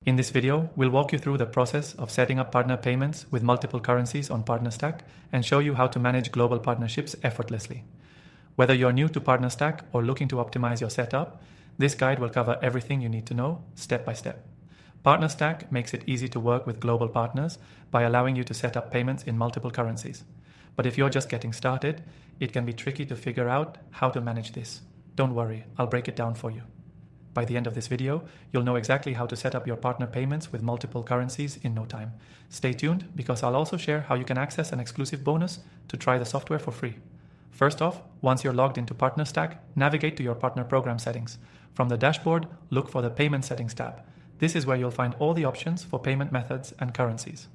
In this video, we'll walk you through the process of setting up partner payments with multiple currencies on PartnerStack and show you how to manage global partnerships effortlessly. Whether you're new to PartnerStack or looking to optimize your setup, this guide will cover everything you need to know step by step. PartnerStack makes it easy to work with global partners by allowing you to set up payments in multiple currencies. But if you're just getting started, it can be tricky to figure out how to manage this. Don't worry, I'll break it down for you. By the end of this video, you'll know exactly how to set up your partner payments with multiple currencies in no time. Stay tuned because I'll also share how you can access an exclusive bonus to try the software for free. First off, once you're logged into PartnerStack, navigate to your partner program settings. From the dashboard, look for the Payment Settings tab. This is where you'll find all the options for payment methods and currencies.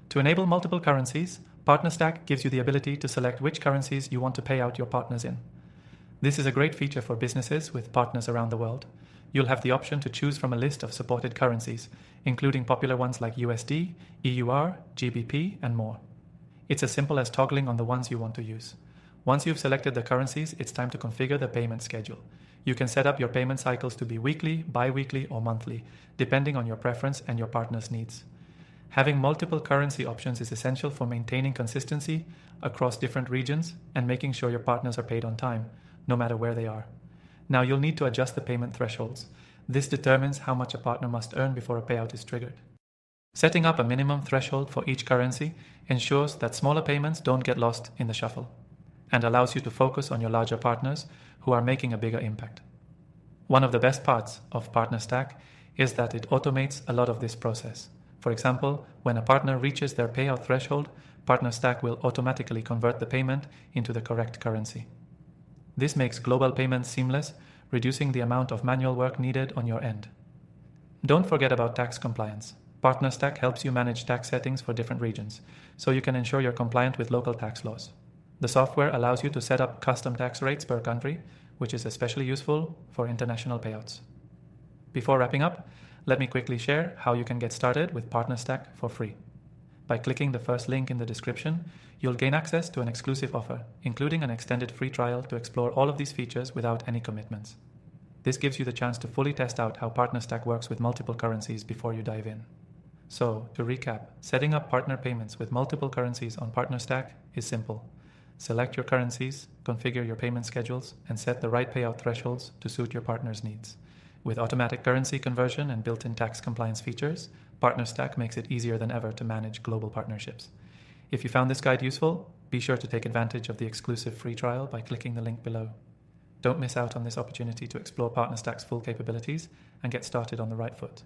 To enable multiple currencies, PartnerStack gives you the ability to select which currencies you want to pay out your partners in. This is a great feature for businesses with partners around the world. You'll have the option to choose from a list of supported currencies, including popular ones like USD, EUR, GBP, and more. It's as simple as toggling on the ones you want to use. Once you've selected the currencies, it's time to configure the payment schedule. You can set up your payment cycles to be weekly, bi-weekly, or monthly, depending on your preference and your partner's needs. Having multiple currency options is essential for maintaining consistency across different regions and making sure your partners are paid on time, no matter where they are. Now you'll need to adjust the payment thresholds. This determines how much a partner must earn before a payout is triggered. Setting up a minimum threshold for each currency ensures that smaller payments don't get lost in the shuffle and allows you to focus on your larger partners who are making a bigger impact. One of the best parts of PartnerStack is that it automates a lot of this process. For example, when a partner reaches their payout threshold, PartnerStack will automatically convert the payment into the correct currency. This makes global payments seamless, reducing the amount of manual work needed on your end. Don't forget about tax compliance. PartnerStack helps you manage tax settings for different regions, so you can ensure you're compliant with local tax laws. The software allows you to set up custom tax rates per country, which is especially useful for international payouts. Before wrapping up, let me quickly share how you can get started with PartnerStack for free. By clicking the first link in the description, you'll gain access to an exclusive offer, including an extended free trial to explore all of these features without any commitments. This gives you the chance to fully test out how PartnerStack works with multiple currencies before you dive in. So, to recap, setting up partner payments with multiple currencies on PartnerStack is simple. Select your currencies, configure your payment schedules, and set the right payout thresholds to suit your partner's needs. With automatic currency conversion and built-in tax compliance features, PartnerStack makes it easier than ever to manage global partnerships. If you found this guide useful, be sure to take advantage of the exclusive free trial by clicking the link below. Don't miss out on this opportunity to explore PartnerStack's full capabilities and get started on the right foot.